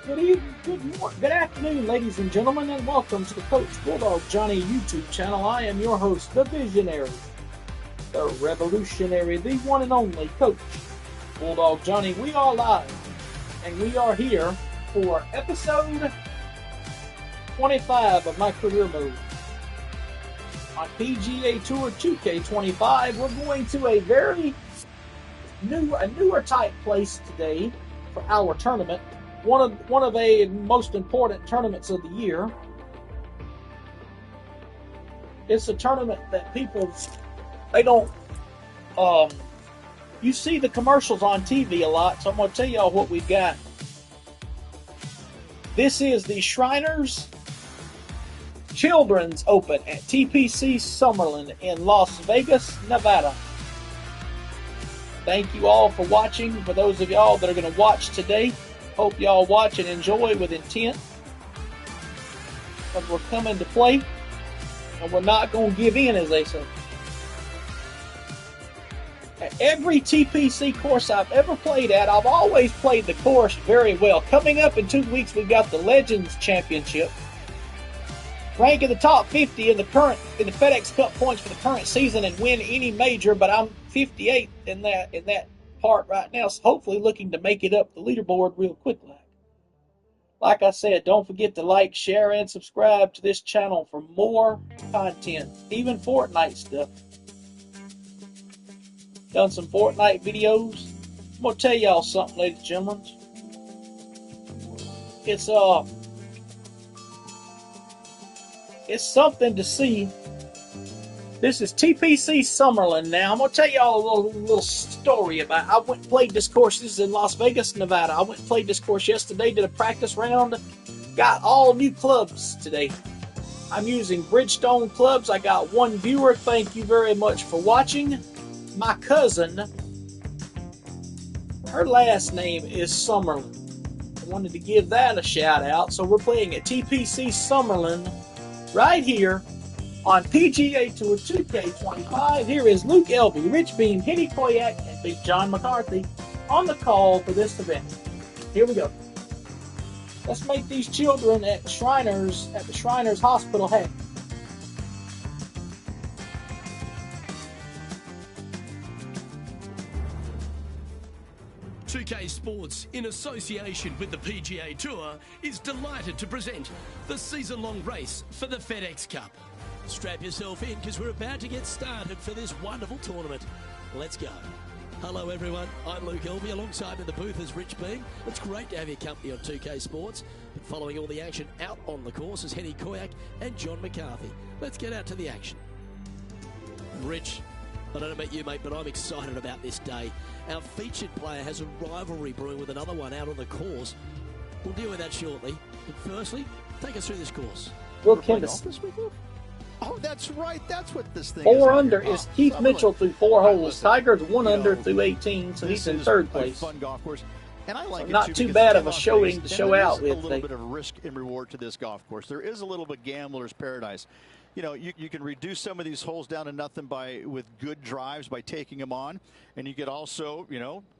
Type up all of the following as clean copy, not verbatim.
Good afternoon, ladies and gentlemen, and welcome to the Coach Bulldog Johnny YouTube channel. I am your host, the visionary, the revolutionary, the one and only Coach Bulldog Johnny. We are live, and we are here for episode 25 of my career mode. On PGA Tour 2K25, we're going to a very newer type place today for our tournament. One of the most important tournaments of the year. It's a tournament that people, they don't, you see the commercials on TV a lot, so I'm going to tell y'all what we've got. This is the Shriners Children's Open at TPC Summerlin in Las Vegas, Nevada. Thank you all for watching. For those of y'all that are going to watch today, hope y'all watch and enjoy with intent. Because we're coming to play, and we're not going to give in, as they say. At every TPC course I've ever played at, I've always played the course very well. Coming up in 2 weeks, we've got the Legends Championship. Rank in the top 50 in the FedEx Cup points for the current season and win any major, but I'm 58th in that part right now, so hopefully looking to make it up the leaderboard real quickly. Like I said, don't forget to like, share, and subscribe to this channel for more content, even Fortnite stuff. Done some Fortnite videos. I'm going to tell y'all something, ladies and gentlemen. It's something to see. This is TPC Summerlin now. I'm going to tell y'all a little story about it. I went and played this course. This is in Las Vegas, Nevada. I went and played this course yesterday, did a practice round. Got all new clubs today. I'm using Bridgestone clubs. I got one viewer. Thank you very much for watching. My cousin, her last name is Summerlin. I wanted to give that a shout out. So we're playing at TPC Summerlin right here on PGA Tour 2K25. Here is Luke Elby, Rich Beam, Henny Koyak, and Big John McCarthy on the call for this event. Here we go. Let's make these children at the Shriners Hospital happy. UK Sports, in association with the PGA Tour, is delighted to present the season-long race for the FedEx Cup. Strap yourself in because we're about to get started for this wonderful tournament. Let's go. Hello everyone, I'm Luke Elby, alongside in the booth is Rich Beam. It's great to have your company on 2K Sports, but following all the action out on the course is Henny Koyak and John McCarthy. Let's get out to the action. Rich, I don't know about you, mate, but I'm excited about this day. Our featured player has a rivalry brewing with another one out on the course. We'll deal with that shortly. But firstly, take us through this course. Will Kendis. Oh, that's right. That's what this thing is. 4 under is Keith Mitchell through 4 holes. Tiger's 1 under through 18, so he's in third place. Fun golf course. And I like so not too bad of a showing to show out with. There's a little bit of risk and reward to this golf course. There is a little bit gambler's paradise. You know, you can reduce some of these holes down to nothing with good drives by taking them on, and you could also,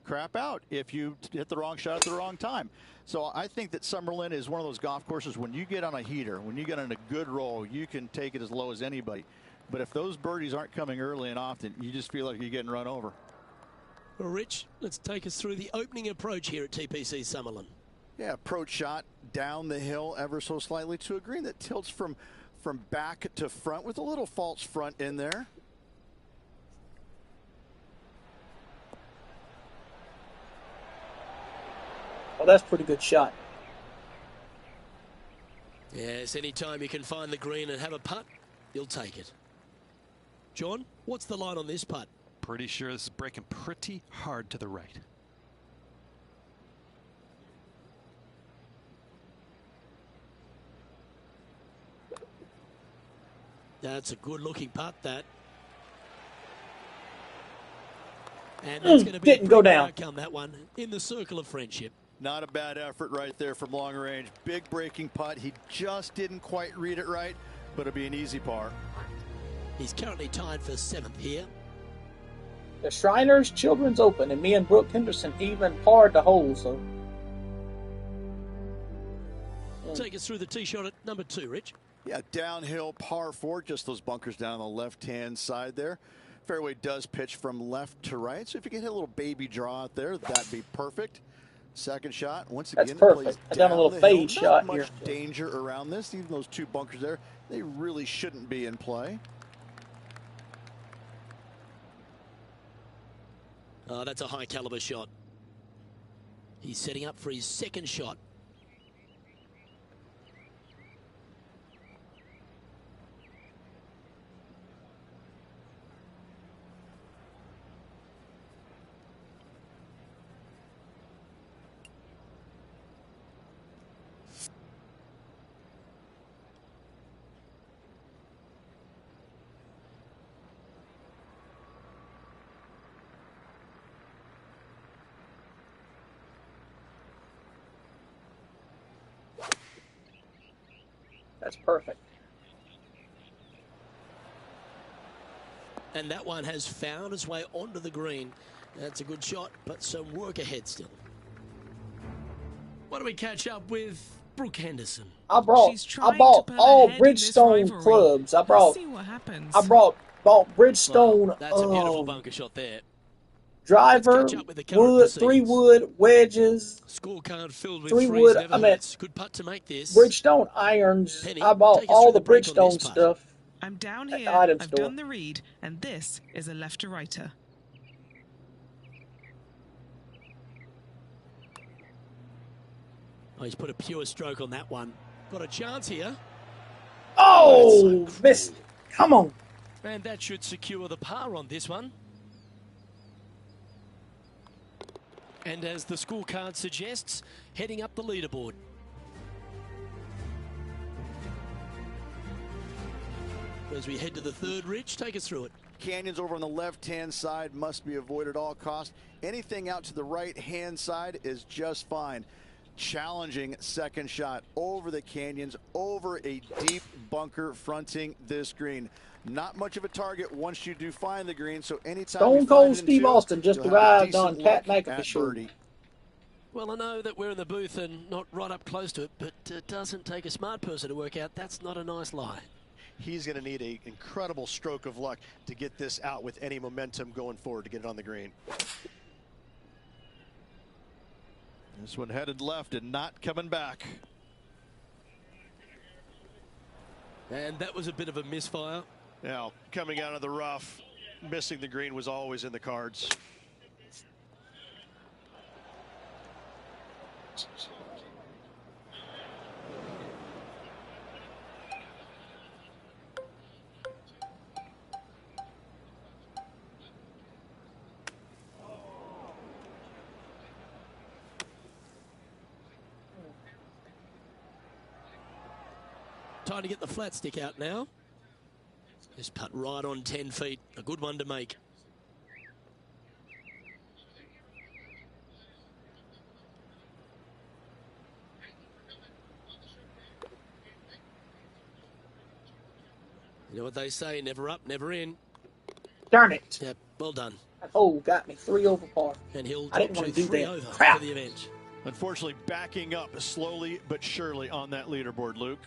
crap out if you hit the wrong shot at the wrong time. So I think that Summerlin is one of those golf courses when you get on a heater, when you get on a good roll, you can take it as low as anybody. But if those birdies aren't coming early and often, you just feel like you're getting run over. Well, Rich, let's take us through the opening approach here at TPC Summerlin. Yeah, approach shot down the hill ever so slightly to a green that tilts from back to front with a little false front in there. Well, that's a pretty good shot. Yes, anytime you can find the green and have a putt, you'll take it. John, what's the line on this putt? Pretty sure this is breaking pretty hard to the right. That's a good-looking putt, that. And that's going to be didn't go down. Outcome, that one, in the circle of friendship. Not a bad effort right there from long range. Big breaking putt. He just didn't quite read it right, but it'll be an easy par. He's currently tied for 7th here. The Shriners Children's Open, and me and Brooke Henderson even parred the hole, so Take us through the tee shot at number 2, Rich. Yeah, downhill par 4, just those bunkers down on the left-hand side there. Fairway does pitch from left to right, so if you can hit a little baby draw out there, that'd be perfect. Second shot, once again, That's perfect. plays I done a little down the hill. fade shot Not here. much danger around this. Even those 2 bunkers there, they really shouldn't be in play. Oh, that's a high caliber shot. He's setting up for his second shot. That's perfect. And that one has found its way onto the green. That's a good shot, but some work ahead still. Why don't we catch up with Brooke Henderson? I bought all Bridgestone clubs. I bought Bridgestone. Well, that's a beautiful bunker shot there. Driver, wood, 3 wood, wedges, Scorecard filled with 3 wood. I mean, good putt to make this. Bridgestone irons. Penny, I bought all the Bridgestone stuff. I'm down here. I've done the read, and this is a left to righter. Oh, he's put a pure stroke on that one. Got a chance here. Oh, so missed. Come on. And that should secure the par on this one. And as the scorecard suggests, heading up the leaderboard. As we head to the third, Rich, take us through it. Canyons over on the left-hand side must be avoided at all costs. Anything out to the right-hand side is just fine. Challenging second shot over the canyons, over a deep bunker fronting this green. Not much of a target once you do find the green, so anytime Stone Cold Steve Austin just arrived on Pat McAfee show. Well, I know that we're in the booth and not right up close to it, but it doesn't take a smart person to work out that's not a nice lie. He's going to need an incredible stroke of luck to get this out with any momentum going forward to get it on the green. This one headed left and not coming back. And that was a bit of a misfire. Now, coming out of the rough, missing the green was always in the cards. Time to get the flat stick out now. This putt right on 10 feet. A good one to make. You know what they say, never up, never in. Darn it. Yep, well done. Oh, got me 3 over par. And he'll I didn't want to do 3 that. over Crap. for the event. Unfortunately, backing up slowly but surely on that leaderboard, Luke.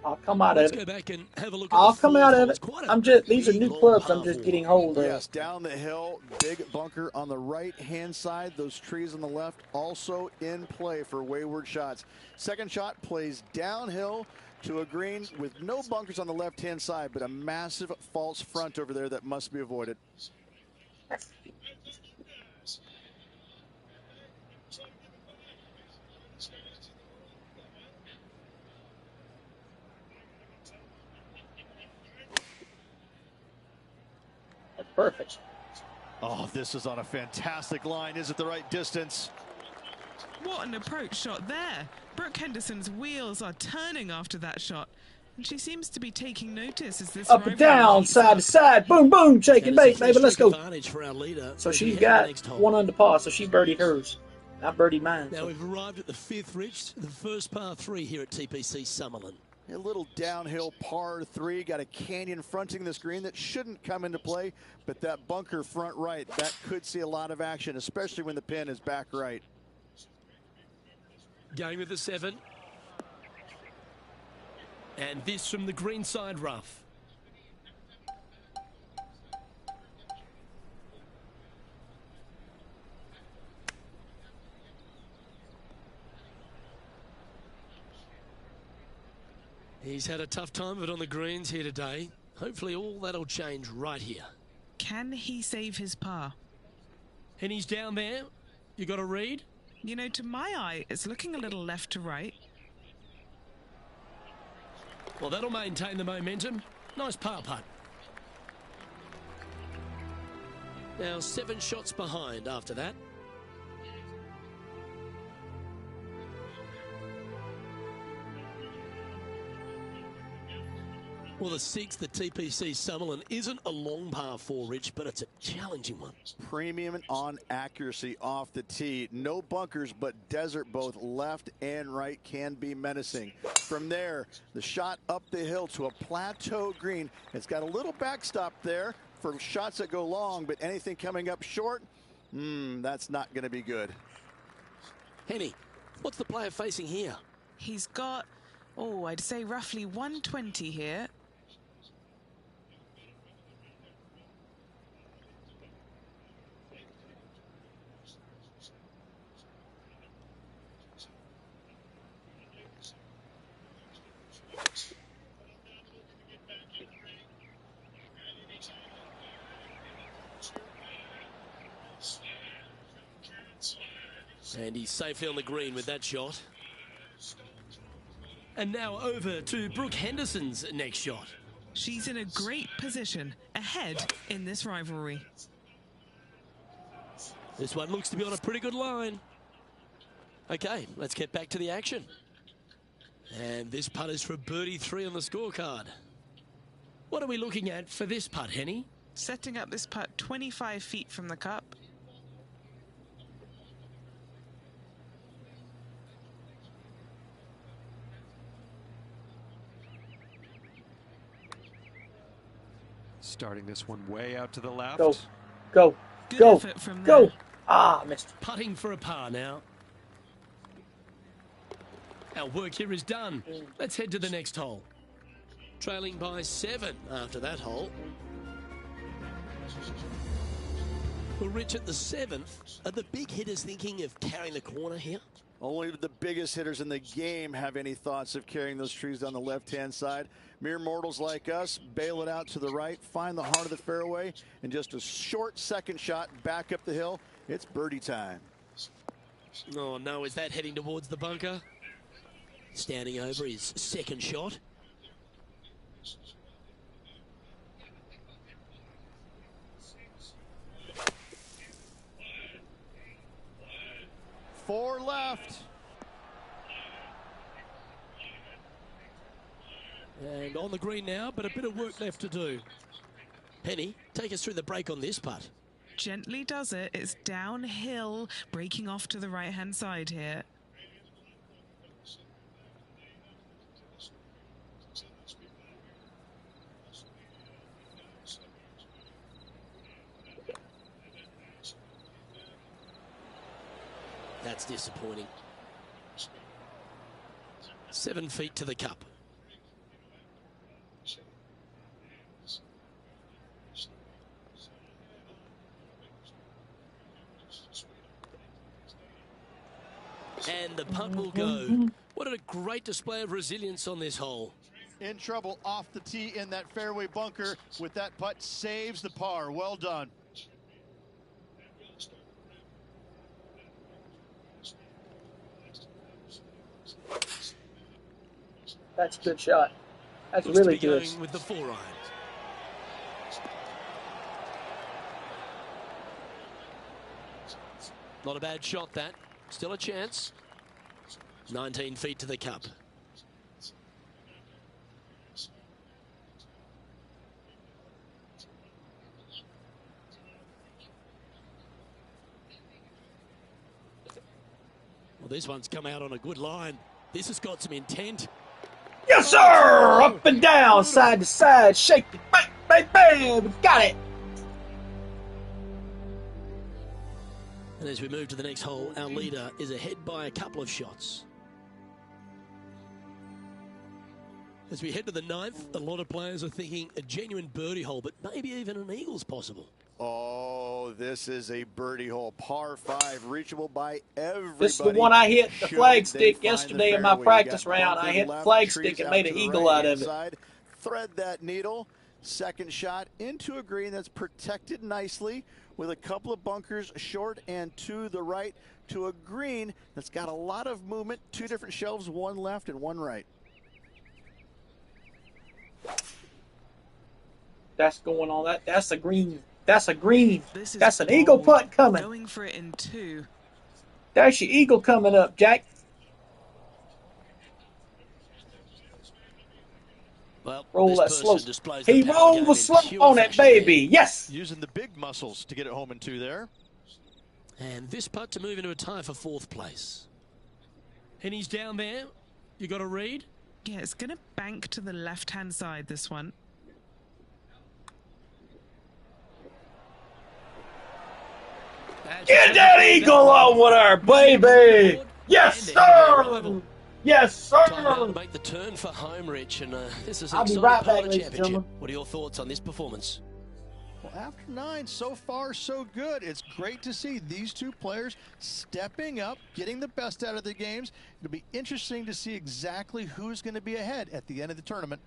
I'll come out Let's of go it. back and have a look at I'll the come out of fourth it. hole. I'm just, these are new Long clubs par I'm just four. getting hold of. Yes, down the hill, big bunker on the right-hand side. Those trees on the left also in play for wayward shots. Second shot plays downhill to a green with no bunkers on the left-hand side, but a massive false front over there that must be avoided. That's perfect. Oh, this is on a fantastic line. Is it the right distance? What an approach shot there. Brooke Henderson's wheels are turning after that shot. And she seems to be taking notice as this Up and down, side to side, boom, boom, shake and bake, baby, let's go. For our leader, So she's got 1 under par, so she birdied hers. I birdied mine. Now we've arrived at the 5th, Rich, the first par 3 here at TPC Summerlin. A little downhill par 3, got a canyon fronting this green that shouldn't come into play, but that bunker front right, that could see a lot of action, especially when the pin is back right. Going with the 7. And this from the greenside rough. He's had a tough time of it on the greens here today. Hopefully all that'll change right here. Can he save his par? And he's down there. You got a read? You know, to my eye, it's looking a little left to right. Well, that'll maintain the momentum. Nice par putt. Now 7 shots behind after that. Well, the 6th, the TPC Summerlin, isn't a long par 4, Rich, but it's a challenging one. Premium on accuracy off the tee. No bunkers, but desert both left and right can be menacing. From there, the shot up the hill to a plateau green. It's got a little backstop there for shots that go long, but anything coming up short, that's not going to be good. Henny, what's the player facing here? He's got, I'd say roughly 120 here. And he's safely on the green with that shot. And now over to Brooke Henderson's next shot. She's in a great position, ahead in this rivalry. This one looks to be on a pretty good line. Okay, let's get back to the action. And this putt is for birdie 3 on the scorecard. What are we looking at for this putt, Henny? Setting up this putt 25 feet from the cup. Starting this one way out to the left. Go, go, Good go, effort from go. there. Ah, missed. Putting for a par now. Our work here is done. Let's head to the next hole. Trailing by 7 after that hole. Well, Rich, at the 7th, are the big hitters thinking of carrying the corner here? Only the biggest hitters in the game have any thoughts of carrying those trees down the left-hand side. Mere mortals like us bail it out to the right, find the heart of the fairway, and just a short second shot back up the hill. It's birdie time. Oh, no, is that heading towards the bunker? Standing over his second shot. Four left. And on the green now, but a bit of work left to do. Henny, take us through the break on this putt. Gently does it. It's downhill, breaking off to the right-hand side here. That's disappointing. 7 feet to the cup. And the putt will go. What a great display of resilience on this hole. In trouble off the tee in that fairway bunker with that putt, saves the par. Well done. That's a good shot. That's Looks really to be good. going with the 4-iron. Not a bad shot, that. Still a chance. 19 feet to the cup. Well, this one's come out on a good line. This has got some intent. Yes, sir! Up and down, side to side, shake it, bang, bang, bang! Got it! And as we move to the next hole, our leader is ahead by a couple of shots. As we head to the 9th, a lot of players are thinking a genuine birdie hole, but maybe even an eagle's possible. Oh, this is a birdie hole, par 5, reachable by everybody. This is the one I hit the flag stick yesterday in my practice round. I hit the flag stick and made an eagle out of it. Side. Thread that needle. Second shot into a green that's protected nicely with a couple of bunkers short and to the right to a green that's got a lot of movement. 2 different shelves, one left and one right. That's going on that. That's a green. That's a green. This is That's an eagle putt coming. Going for it in 2. There's your eagle coming up, Jack. Well, roll that this slow. person displays He the power rolled game the in slow pure on it, fashion baby. there. Yes. Using the big muscles to get it home in 2 there. And this putt to move into a tie for 4th place. And he's down there. You got to read. Yeah, it's going to bank to the left-hand side, this one. Get that eagle on with her, baby. Yes, sir. Yes, sir. Time to make the turn for home, Rich, and this is an I'll be exciting right part back, of the ladies and championship. gentlemen. What are your thoughts on this performance? Well, after 9, so far so good. It's great to see these 2 players stepping up, getting the best out of the games. It'll be interesting to see exactly who's going to be ahead at the end of the tournament.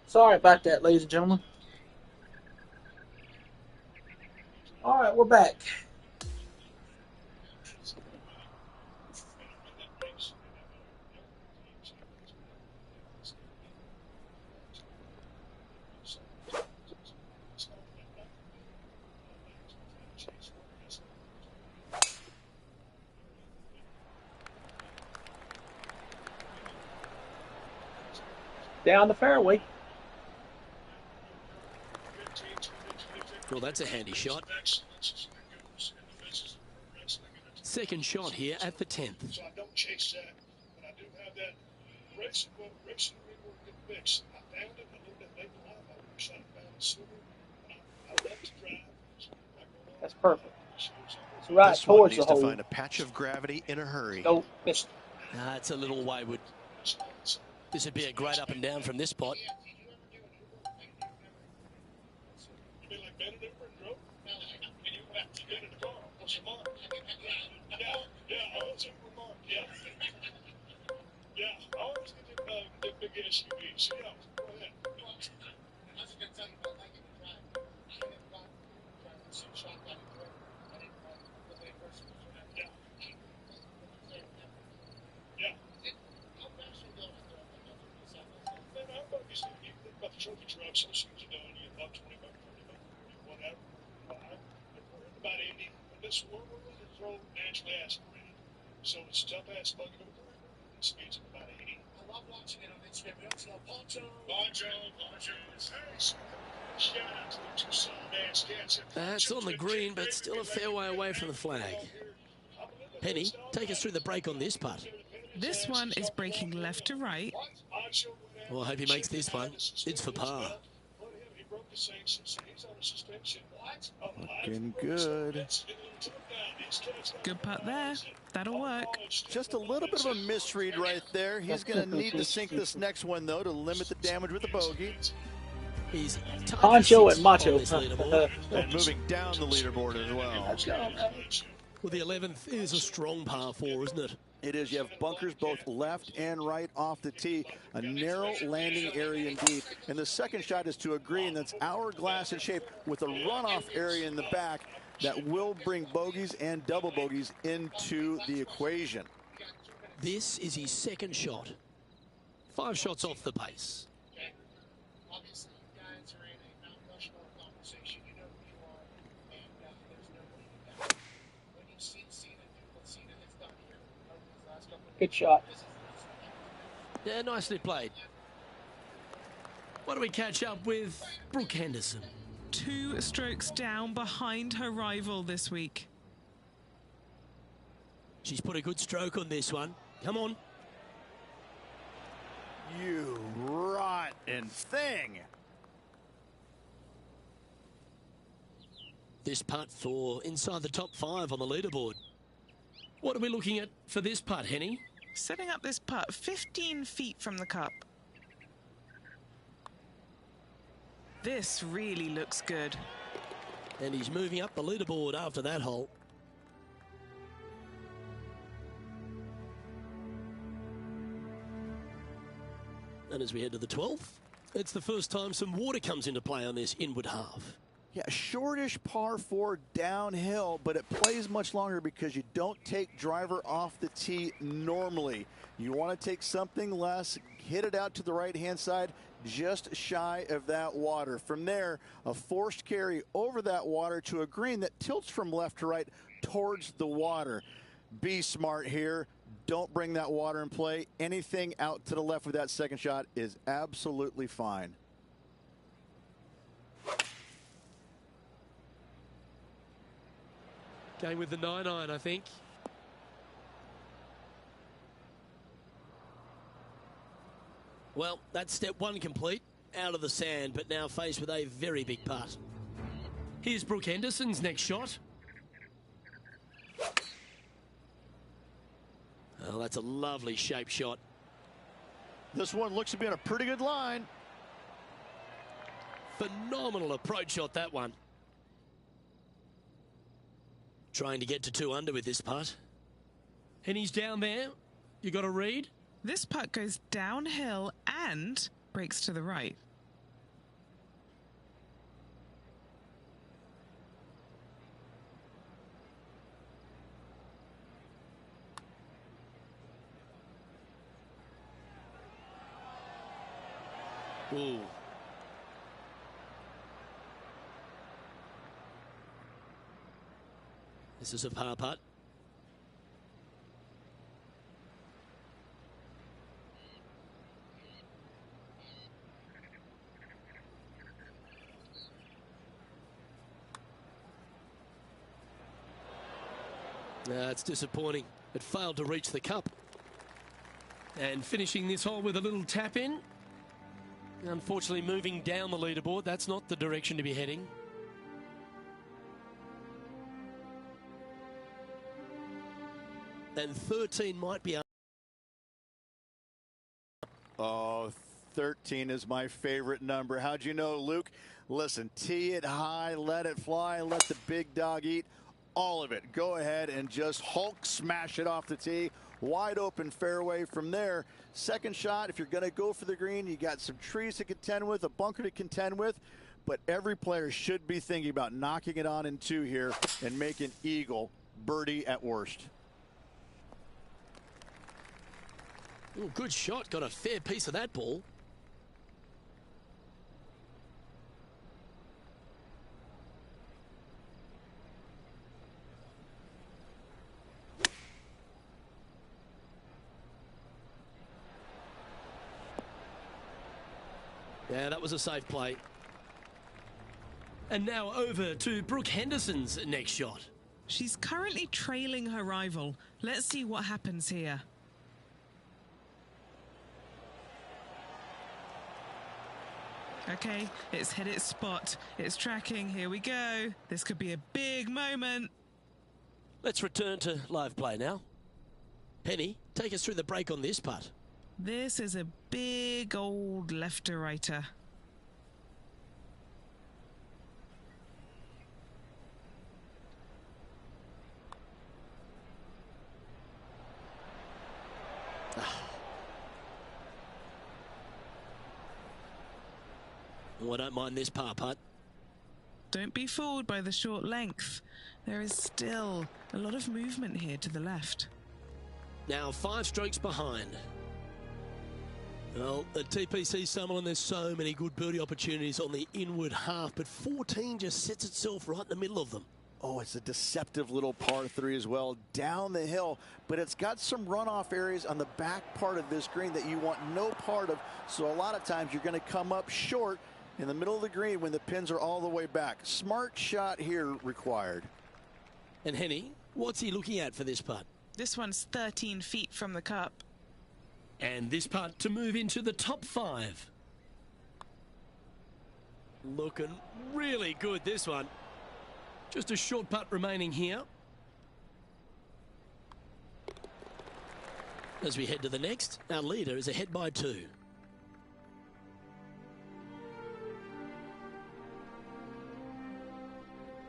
Sorry about that, ladies and gentlemen. All right, we're back. Down the fairway. Well, that's a handy shot. Second shot here at the 10th. So I don't chase that, but I do have that racing rework good mix. I found it a little bit late in life. I wish I found it sooner. I love to drive. That's perfect. It's right this towards one the needs hole. to find a patch of gravity in a hurry. Don't miss. It's a little wayward. This would be a great up and down from this spot. You mean like Benedict and drove? No, you went to get in the car. What's your mark? Yeah, I was in Vermont. Yeah. Yeah, I always get the big SUVs. Yeah, go ahead. I was going to tell you about like it to drive. I didn't drive some shot that I didn't drive the way first. Yeah. Yeah. How fast are you going out there? I'm about to say, you think about the trophy trucks, those things are done, you about 20 bucks, 30 bucks, whatever. If we're in about 80, but this we're going to throw naturally aspirated. So it's tough ass bucket over there. It speeds at about 80. I love watching it on Instagram. We also have Poncho. Shout out to the two solid ass cats. That's on the green, but still a fair way away from the flag. Penny, take us through the break on this putt. This one is breaking left to right. Well, I hope he makes this one. It's for par. Looking good. Good putt there. That'll work. Just a little bit of a misread right there. He's going to need to sink this next one, though, to limit the damage with the bogey. He's Poncho and Macho. And moving down the leaderboard as well. Well, the 11th is a strong par 4, isn't it? It is. You have bunkers both left and right off the tee. A narrow landing area indeed. And the second shot is to a green that's hourglass in shape with a runoff area in the back that will bring bogeys and double bogeys into the equation. This is his second shot. 5 shots off the pace. Obviously, you guys are in a Mount Rushmore conversation. You know who you are, and there's nobody better. When you see Cena do what Cena has done here over these last couple of Good shot. Yeah, nicely played. What do we catch up with Brooke Henderson? 2 strokes down behind her rival this week. She's put a good stroke on this one. Come on. You rotten thing. This putt for inside the top 5 on the leaderboard. What are we looking at for this putt, Henny? Setting up this putt 15 feet from the cup. This really looks good. And he's moving up the leaderboard after that hole. And as we head to the 12th, it's the first time some water comes into play on this inward half. Yeah, shortish par 4 downhill, but it plays much longer because you don't take driver off the tee normally. You want to take something less, hit it out to the right-hand side, just shy of that water. From there, a forced carry over that water to a green that tilts from left to right towards the water. Be smart here. Don't bring that water in play. Anything out to the left with that second shot is absolutely fine. Going with the 9-iron, I think. Well, that's step 1 complete. Out of the sand, but now faced with a very big putt. Here's Brooke Henderson's next shot. Oh, that's a lovely shape shot. This one looks to be on a pretty good line. Phenomenal approach shot, that one. Trying to get to 2 under with this putt. And he's down there. You got a read? This putt goes downhill and breaks to the right. Ooh. This is a par putt. It's disappointing. It failed to reach the cup. And finishing this hole with a little tap in. Unfortunately, moving down the leaderboard, that's not the direction to be heading. And 13 might be... Oh, 13 is my favorite number. How'd you know, Luke? Listen, tee it high, let it fly, let the big dog eat. All of it. Go ahead and just Hulk smash it off the tee. Wide open fairway from there. Second shot, if you're going to go for the green, you got some trees to contend with, a bunker to contend with, but every player should be thinking about knocking it on in 2 here and making eagle birdie at worst. Ooh, good shot. Got a fair piece of that ball. Yeah, that was a safe play. And now over to Brooke Henderson's next shot. She's currently trailing her rival. Let's see what happens here. Okay, it's hit its spot. It's tracking. Here we go. This could be a big moment. Let's return to live play now. Penny, take us through the break on this putt. This is a big old left-to-righter. Oh, I don't mind this par putt. Don't be fooled by the short length. There is still a lot of movement here to the left. Now 5 strokes behind. Well, at TPC Summerlin, there's so many good birdie opportunities on the inward half, but 14 just sets itself right in the middle of them. Oh, it's a deceptive little par 3 as well, down the hill, but it's got some runoff areas on the back part of this green that you want no part of, so a lot of times you're going to come up short in the middle of the green when the pins are all the way back. Smart shot here required. And Henny, what's he looking at for this putt? This one's 13 feet from the cup. And this putt to move into the top 5. Looking really good, this one. Just a short putt remaining here. As we head to the next, our leader is ahead by 2.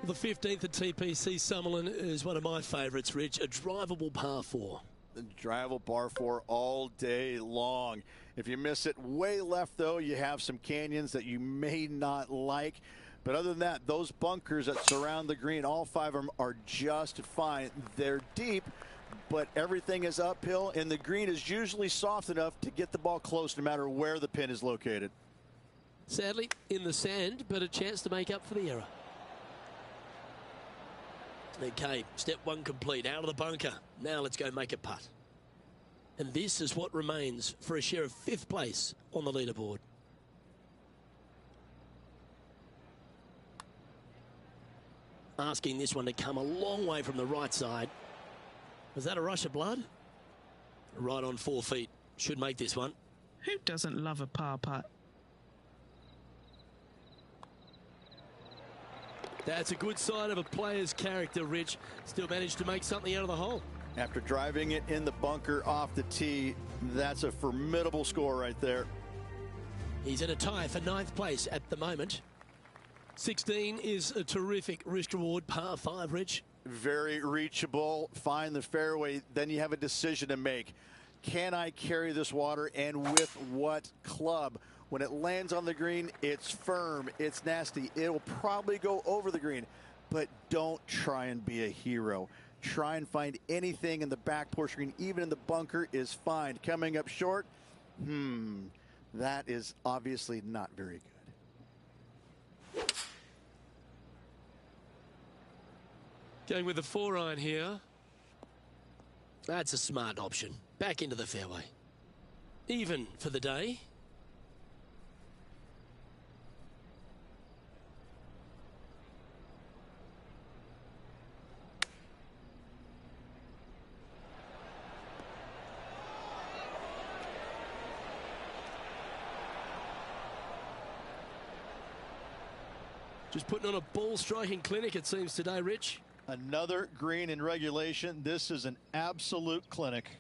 The 15th at TPC Summerlin is one of my favourites, Rich. A drivable par 4. The drivable par 4 all day long. If you miss it way left, though, you have some canyons that you may not like. But other than that, those bunkers that surround the green, all 5 of them are just fine. They're deep, but everything is uphill, and the green is usually soft enough to get the ball close no matter where the pin is located. Sadly, in the sand, but a chance to make up for the error. Okay, step 1 complete, out of the bunker. Now let's go make a putt. And this is what remains for a share of 5th place on the leaderboard. Asking this one to come a long way from the right side. Was that a rush of blood? Right on 4 feet. Should make this one. Who doesn't love a par putt? That's a good sign of a player's character, Rich. Still managed to make something out of the hole. After driving it in the bunker off the tee, that's a formidable score right there. He's in a tie for 9th place at the moment. 16 is a terrific risk-reward par 5, Rich. Very reachable. Find the fairway. Then you have a decision to make. Can I carry this water, and with what club? When it lands on the green, it's firm, it's nasty. It'll probably go over the green, but don't try and be a hero. Try and find anything in the back portion green, even in the bunker, is fine. Coming up short, that is obviously not very good. Going with the 4-iron here. That's a smart option. Back into the fairway. Even for the day. Just putting on a ball striking clinic, it seems, today, Rich. Another green in regulation. This is an absolute clinic.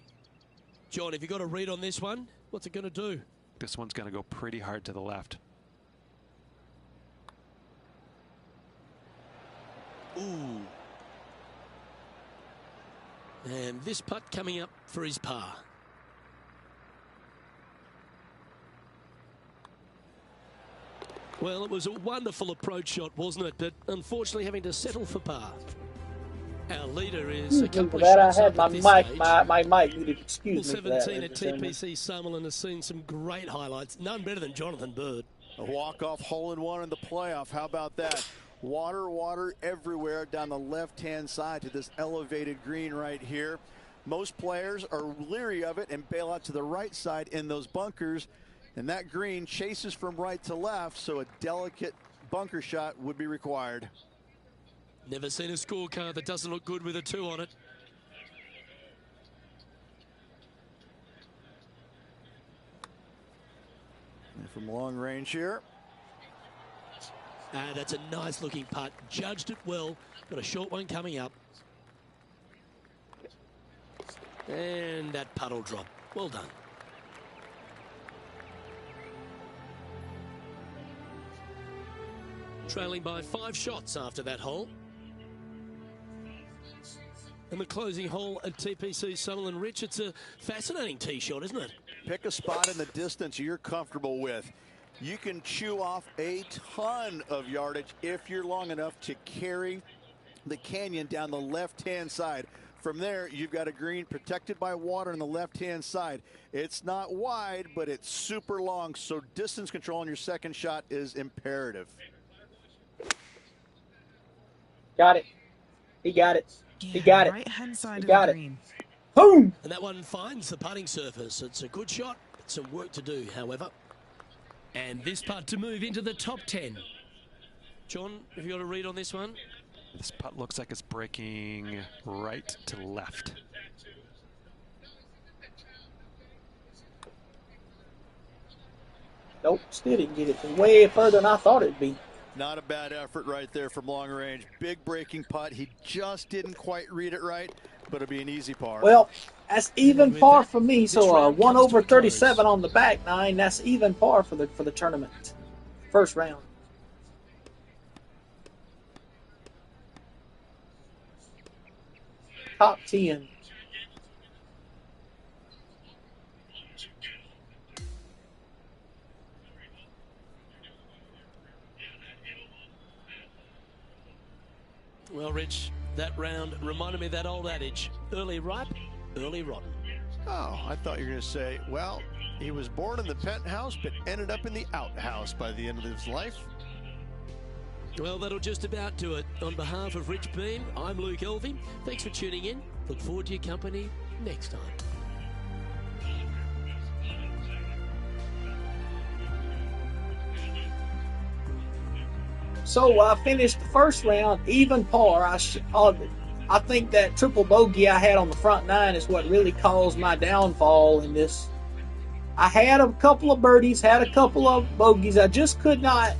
John, have you got a read on this one? What's it going to do? This one's going to go pretty hard to the left. Ooh. And this putt coming up for his par. Well, it was a wonderful approach shot, wasn't it? But unfortunately having to settle for par. Our leader is a couple of shots I had up at this my mic, stage. my mic needed to excuse Well, me for that. 17 at TPC Summerlin has seen some great highlights. None better than Jonathan Bird. A walk-off hole-in-one in the playoff. How about that? Water, water everywhere down the left-hand side to this elevated green right here. Most players are leery of it and bail out to the right side in those bunkers. And that green chases from right to left, so a delicate bunker shot would be required. Never seen a scorecard that doesn't look good with a 2 on it. And from long range here. That's a nice looking putt. Judged it well. Got a short one coming up. And that putt will drop. Well done. Trailing by 5 shots after that hole. And the closing hole at TPC Summerlin. Rich, it's a fascinating tee shot, isn't it? Pick a spot in the distance you're comfortable with. You can chew off a ton of yardage if you're long enough to carry the canyon down the left-hand side. From there, you've got a green protected by water on the left-hand side. It's not wide, but it's super long, so distance control on your second shot is imperative. Got it. He got it. He got it. Right hand side He of got the it. green. Boom! And that one finds the putting surface. It's a good shot, but some work to do, however. And this putt to move into the top 10. John, have you got a read on this one? This putt looks like it's breaking right to left. Nope, still didn't get it. Way further than I thought it'd be. Not a bad effort right there from long range. Big breaking putt. He just didn't quite read it right, but it'll be an easy par. Well, that's even par for me. So 1 over 37 on the back nine. That's even par for the tournament. First round. Top 10. Well, Rich, that round reminded me of that old adage, early ripe, early rotten. Oh, I thought you were going to say, well, he was born in the penthouse but ended up in the outhouse by the end of his life. Well, that'll just about do it. On behalf of Rich Beam, I'm Luke Elvey. Thanks for tuning in. Look forward to your company next time. So I finished the first round even par. I think that triple bogey I had on the front nine is what really caused my downfall in this. I had a couple of birdies, had a couple of bogeys. I just could not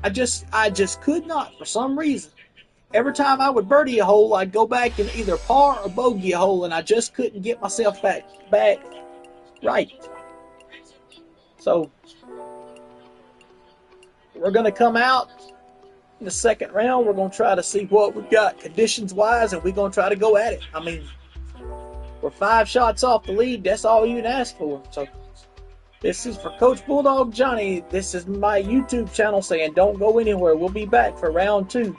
for some reason every time I would birdie a hole, I'd go back and either par or bogey a hole, and I just couldn't get myself back right. So we're going to come out in the second round. We're going to try to see what we've got conditions-wise, and we're going to try to go at it. I mean, we're 5 shots off the lead. That's all you can ask for. So this is for Coach Bulldog Johnny. This is my YouTube channel saying don't go anywhere. We'll be back for round 2.